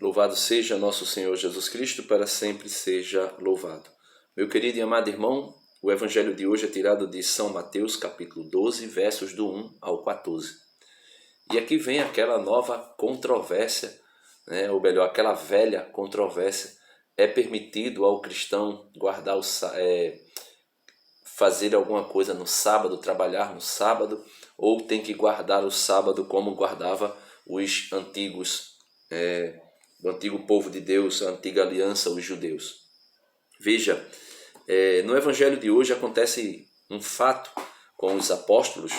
Louvado seja nosso Senhor Jesus Cristo, para sempre seja louvado. Meu querido e amado irmão, o evangelho de hoje é tirado de São Mateus, capítulo 12, versos do 1 ao 14. E aqui vem aquela nova controvérsia, ou melhor, aquela velha controvérsia. É permitido ao cristão guardar fazer alguma coisa no sábado, trabalhar no sábado, ou tem que guardar o sábado como guardava os antigos do antigo povo de Deus, a antiga aliança, os judeus. Veja, no evangelho de hoje acontece um fato com os apóstolos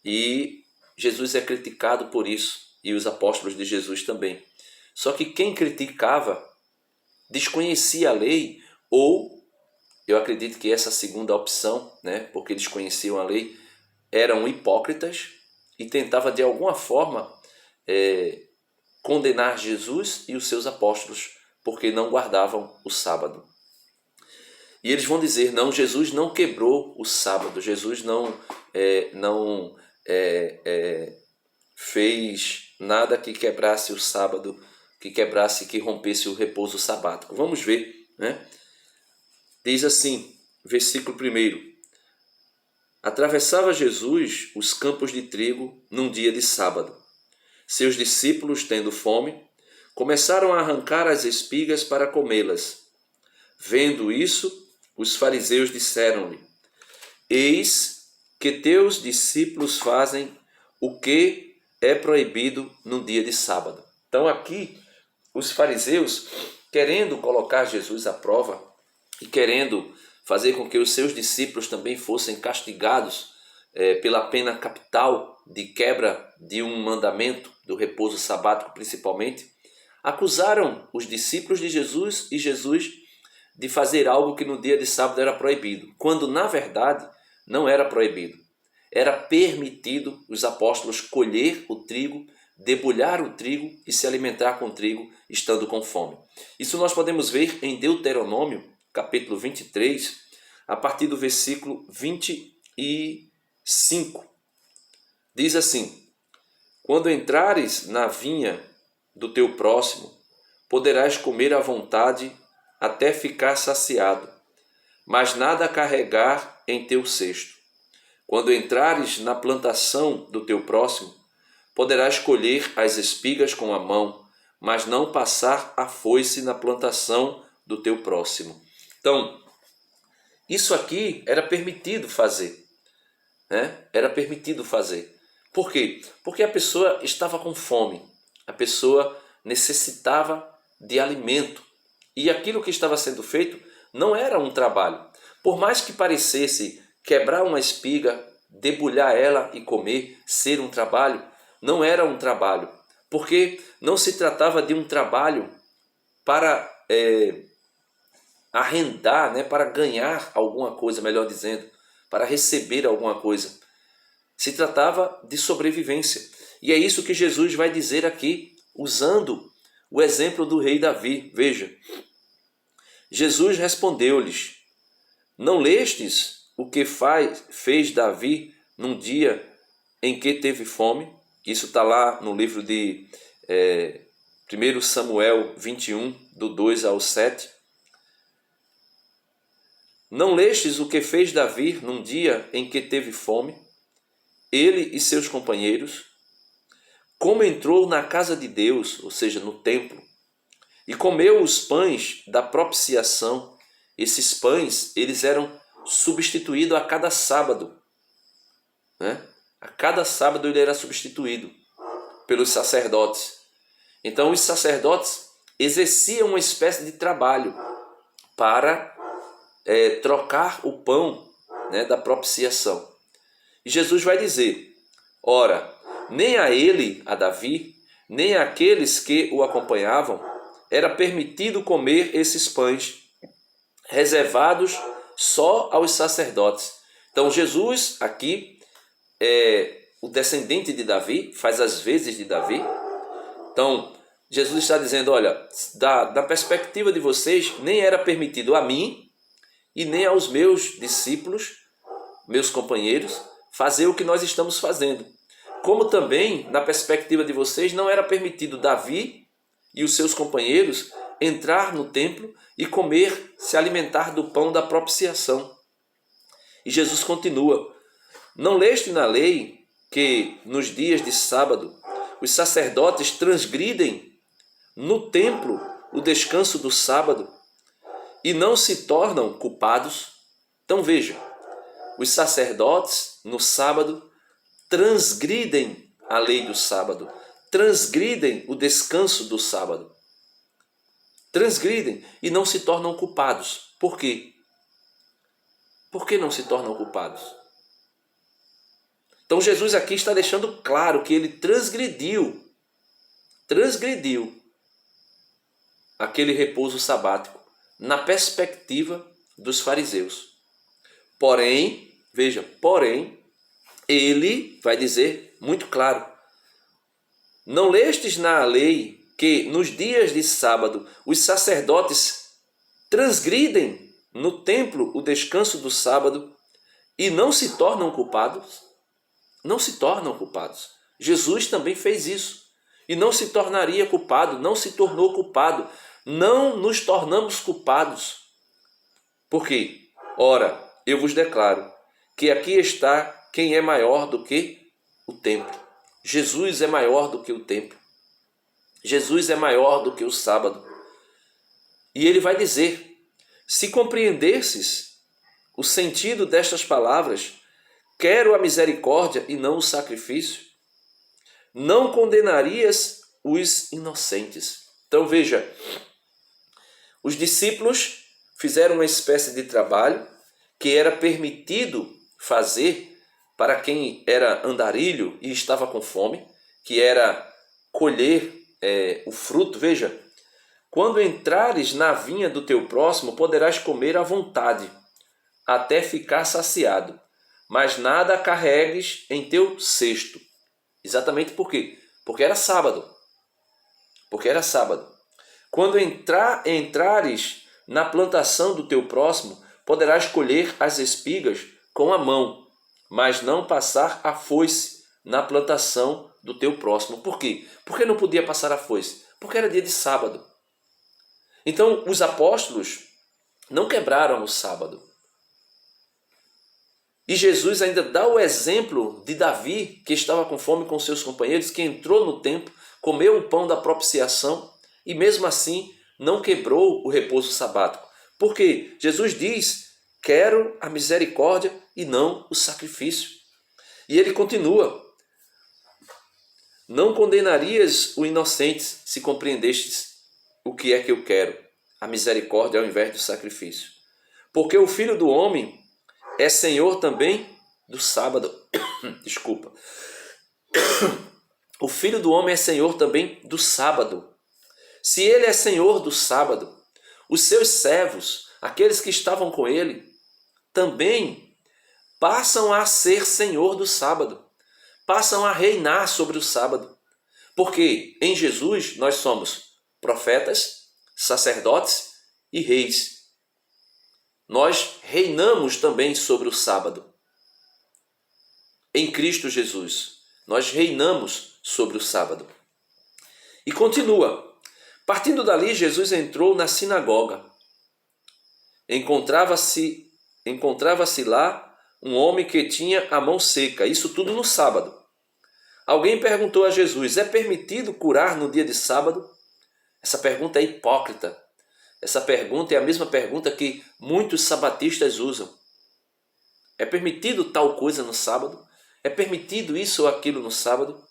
e Jesus é criticado por isso, e os apóstolos de Jesus também. Só que quem criticava desconhecia a lei, ou eu acredito que essa segunda opção, porque desconheciam a lei, eram hipócritas e tentava de alguma forma condenar Jesus e os seus apóstolos porque não guardavam o sábado. E eles vão dizer, não, Jesus não quebrou o sábado, Jesus não fez nada que quebrasse o sábado, que rompesse o repouso sabático. Vamos ver, Diz assim, versículo 1. Atravessava Jesus os campos de trigo num dia de sábado. Seus discípulos, tendo fome, começaram a arrancar as espigas para comê-las. Vendo isso, os fariseus disseram-lhe, eis que teus discípulos fazem o que é proibido no dia de sábado. Então aqui, os fariseus, querendo colocar Jesus à prova e querendo fazer com que os seus discípulos também fossem castigados pela pena capital de quebra de um mandamento, do repouso sabático principalmente, acusaram os discípulos de Jesus e Jesus de fazer algo que no dia de sábado era proibido, quando na verdade não era proibido. Era permitido os apóstolos colher o trigo, debulhar o trigo e se alimentar com o trigo estando com fome. Isso nós podemos ver em Deuteronômio, capítulo 23, a partir do versículo 25. Diz assim, quando entrares na vinha do teu próximo, poderás comer à vontade até ficar saciado, mas nada carregar em teu cesto. Quando entrares na plantação do teu próximo, poderás colher as espigas com a mão, mas não passar a foice na plantação do teu próximo. Então, isso aqui era permitido fazer. Era permitido fazer. Por quê? Porque a pessoa estava com fome. A pessoa necessitava de alimento. E aquilo que estava sendo feito não era um trabalho. Por mais que parecesse quebrar uma espiga, debulhar ela e comer, ser um trabalho, não era um trabalho. Porque não se tratava de um trabalho para arrendar, para ganhar alguma coisa, melhor dizendo, para receber alguma coisa. Se tratava de sobrevivência. E é isso que Jesus vai dizer aqui, usando o exemplo do rei Davi. Veja, Jesus respondeu-lhes, não lestes o que fez Davi num dia em que teve fome? Isso está lá no livro de 1 Samuel 21, do 2 ao 7. Não lestes o que fez Davi num dia em que teve fome? Ele e seus companheiros, como entrou na casa de Deus, ou seja, no templo, e comeu os pães da propiciação. Esses pães, eles eram substituídos a cada sábado. A cada sábado ele era substituído pelos sacerdotes. Então os sacerdotes exerciam uma espécie de trabalho para trocar o pão da propiciação. E Jesus vai dizer, ora, nem a ele, a Davi, nem àqueles que o acompanhavam, era permitido comer esses pães, reservados só aos sacerdotes. Então Jesus aqui é o descendente de Davi, faz as vezes de Davi. Então Jesus está dizendo, olha, da perspectiva de vocês, nem era permitido a mim e nem aos meus discípulos, meus companheiros, fazer o que nós estamos fazendo. Como também, na perspectiva de vocês, não era permitido Davi e os seus companheiros entrar no templo e comer, se alimentar do pão da propiciação. E Jesus continua: não leste na lei que nos dias de sábado os sacerdotes transgridem no templo o descanso do sábado e não se tornam culpados? Então veja, os sacerdotes no sábado transgridem a lei do sábado, transgridem o descanso do sábado. Transgridem e não se tornam culpados. Por quê? Por que não se tornam culpados? Então Jesus aqui está deixando claro que ele transgrediu aquele repouso sabático na perspectiva dos fariseus. Porém, veja, ele vai dizer muito claro: não lestes na lei que nos dias de sábado os sacerdotes transgridem no templo o descanso do sábado e não se tornam culpados? Não se tornam culpados. Jesus também fez isso e não se tornaria culpado, não se tornou culpado. Não nos tornamos culpados. Por quê? Ora, eu vos declaro que aqui está quem é maior do que o templo. Jesus é maior do que o templo. Jesus é maior do que o sábado. E ele vai dizer: se compreendesses o sentido destas palavras, quero a misericórdia e não o sacrifício, não condenarias os inocentes. Então veja, os discípulos fizeram uma espécie de trabalho que era permitido fazer para quem era andarilho e estava com fome, que era colher o fruto. Veja, quando entrares na vinha do teu próximo, poderás comer à vontade, até ficar saciado, mas nada carregues em teu cesto. Exatamente por quê? Porque era sábado. Quando entrares na plantação do teu próximo, poderás colher as espigas com a mão, mas não passar a foice na plantação do teu próximo. Por quê? Por que não podia passar a foice? Porque era dia de sábado. Então, os apóstolos não quebraram o sábado. E Jesus ainda dá o exemplo de Davi, que estava com fome com seus companheiros, que entrou no templo, comeu o pão da propiciação e mesmo assim não quebrou o repouso sabático. Porque Jesus diz: quero a misericórdia e não o sacrifício. E ele continua: não condenarias o inocente se compreendestes o que é que eu quero, a misericórdia ao invés do sacrifício. Porque o Filho do Homem é Senhor também do sábado. Desculpa. O Filho do Homem é Senhor também do sábado. Se ele é Senhor do sábado, os seus servos, aqueles que estavam com ele, também passam a ser Senhor do sábado. Passam a reinar sobre o sábado. Porque em Jesus nós somos profetas, sacerdotes e reis. Nós reinamos também sobre o sábado. Em Cristo Jesus, nós reinamos sobre o sábado. E continua. Partindo dali, Jesus entrou na sinagoga. Encontrava-se lá um homem que tinha a mão seca. Isso tudo no sábado. Alguém perguntou a Jesus: é permitido curar no dia de sábado? Essa pergunta é hipócrita. Essa pergunta é a mesma pergunta que muitos sabatistas usam. É permitido tal coisa no sábado? É permitido isso ou aquilo no sábado?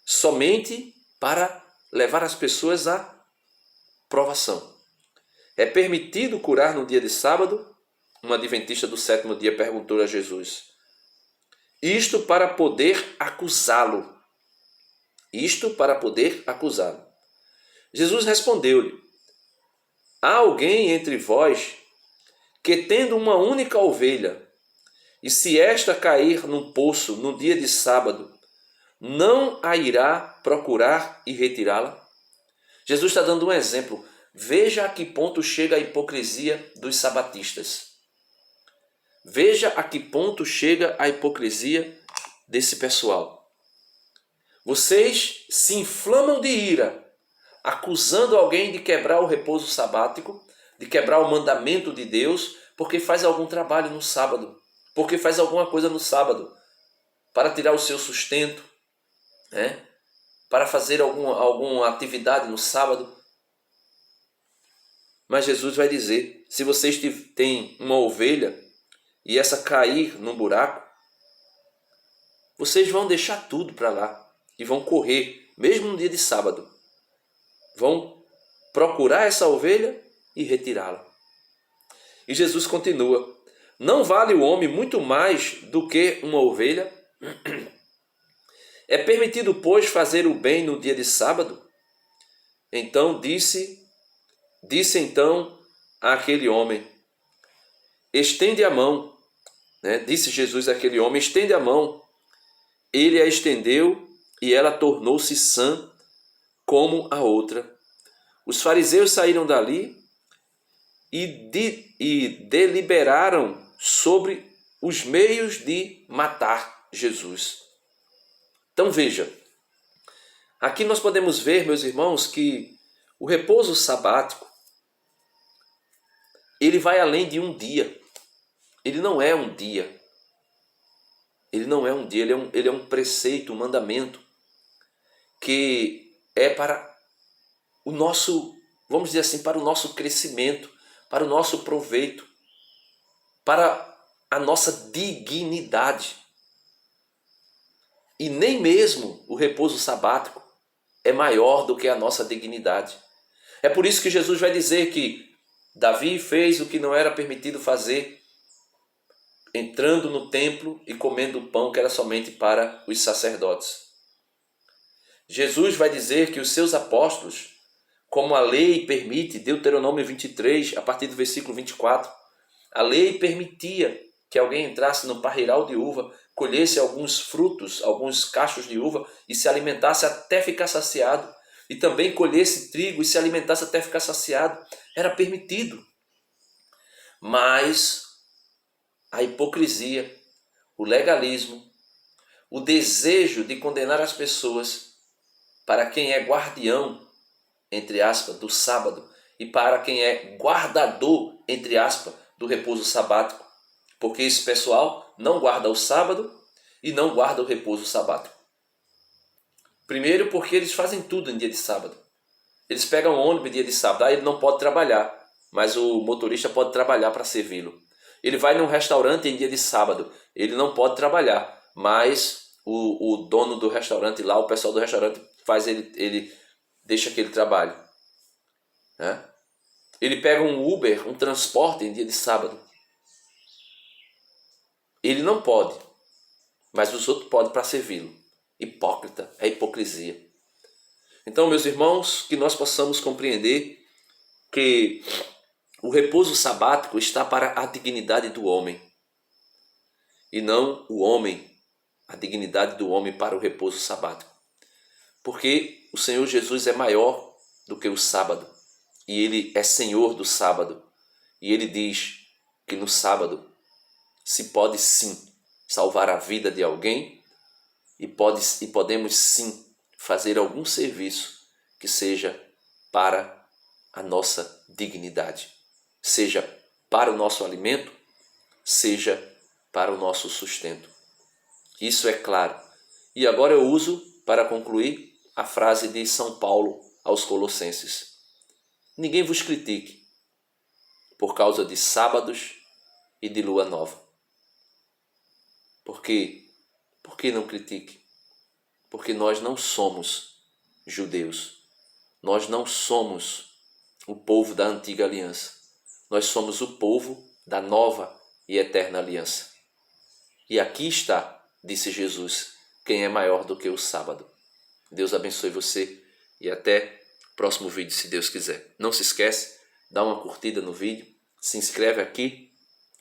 Somente para levar as pessoas à provação. É permitido curar no dia de sábado? Um adventista do sétimo dia perguntou a Jesus. Isto para poder acusá-lo. Jesus respondeu-lhe: há alguém entre vós que, tendo uma única ovelha, e se esta cair num poço no dia de sábado, não a irá procurar e retirá-la? Jesus está dando um exemplo. Veja a que ponto chega a hipocrisia dos sabatistas. Veja a que ponto chega a hipocrisia desse pessoal. Vocês se inflamam de ira acusando alguém de quebrar o repouso sabático, de quebrar o mandamento de Deus, porque faz algum trabalho no sábado, porque faz alguma coisa no sábado, para tirar o seu sustento, né? Para fazer alguma atividade no sábado. Mas Jesus vai dizer, se vocês têm uma ovelha e essa cair num buraco, vocês vão deixar tudo para lá e vão correr, mesmo no dia de sábado. Vão procurar essa ovelha e retirá-la. E Jesus continua, não vale o homem muito mais do que uma ovelha? É permitido, pois, fazer o bem no dia de sábado? Então disse então àquele homem, estende a mão, né? Disse Jesus àquele homem, estende a mão. Ele a estendeu e ela tornou-se sã como a outra. Os fariseus saíram dali e deliberaram sobre os meios de matar Jesus. Então veja, aqui nós podemos ver, meus irmãos, que o repouso sabático, ele vai além de um dia. Ele não é um dia. Ele não é um dia, ele é um preceito, um mandamento que é para o nosso, vamos dizer assim, para o nosso crescimento, para o nosso proveito, para a nossa dignidade. E nem mesmo o repouso sabático é maior do que a nossa dignidade. É por isso que Jesus vai dizer que Davi fez o que não era permitido fazer, entrando no templo e comendo o pão que era somente para os sacerdotes. Jesus vai dizer que os seus apóstolos, como a lei permite, Deuteronômio 23, a partir do versículo 24, a lei permitia que alguém entrasse no parreiral de uva, colhesse alguns frutos, alguns cachos de uva e se alimentasse até ficar saciado. E também colhesse trigo e se alimentasse até ficar saciado. Era permitido. Mas a hipocrisia, o legalismo, o desejo de condenar as pessoas para quem é guardião, entre aspas, do sábado e para quem é guardador, entre aspas, do repouso sabático. Porque esse pessoal não guarda o sábado e não guarda o repouso sabático. Primeiro porque eles fazem tudo em dia de sábado. Eles pegam ônibus em dia de sábado, aí ele não pode trabalhar, mas o motorista pode trabalhar para servi-lo. Ele vai num restaurante em dia de sábado, ele não pode trabalhar, mas o dono do restaurante lá, o pessoal do restaurante faz ele deixa que ele trabalhe. Né? Ele pega um Uber, um transporte em dia de sábado. Ele não pode, mas os outros podem para servi-lo. Hipócrita, é hipocrisia. Então, meus irmãos, que nós possamos compreender que o repouso sabático está para a dignidade do homem e não o homem, a dignidade do homem para o repouso sabático. Porque o Senhor Jesus é maior do que o sábado e Ele é Senhor do sábado. E Ele diz que no sábado se pode sim salvar a vida de alguém e podemos sim fazer algum serviço que seja para a nossa dignidade, seja para o nosso alimento, seja para o nosso sustento. Isso é claro. E agora eu uso, para concluir, a frase de São Paulo aos Colossenses. Ninguém vos critique por causa de sábados e de lua nova. Por quê? Por que não critique? Porque nós não somos judeus. Nós não somos o povo da antiga aliança. Nós somos o povo da nova e eterna aliança. E aqui está, disse Jesus, quem é maior do que o sábado. Deus abençoe você e até o próximo vídeo, se Deus quiser. Não se esquece, dá uma curtida no vídeo, se inscreve aqui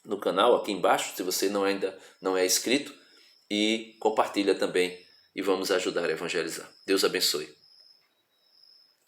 no canal, aqui embaixo, se você ainda não é inscrito, e compartilha também e vamos ajudar a evangelizar. Deus abençoe.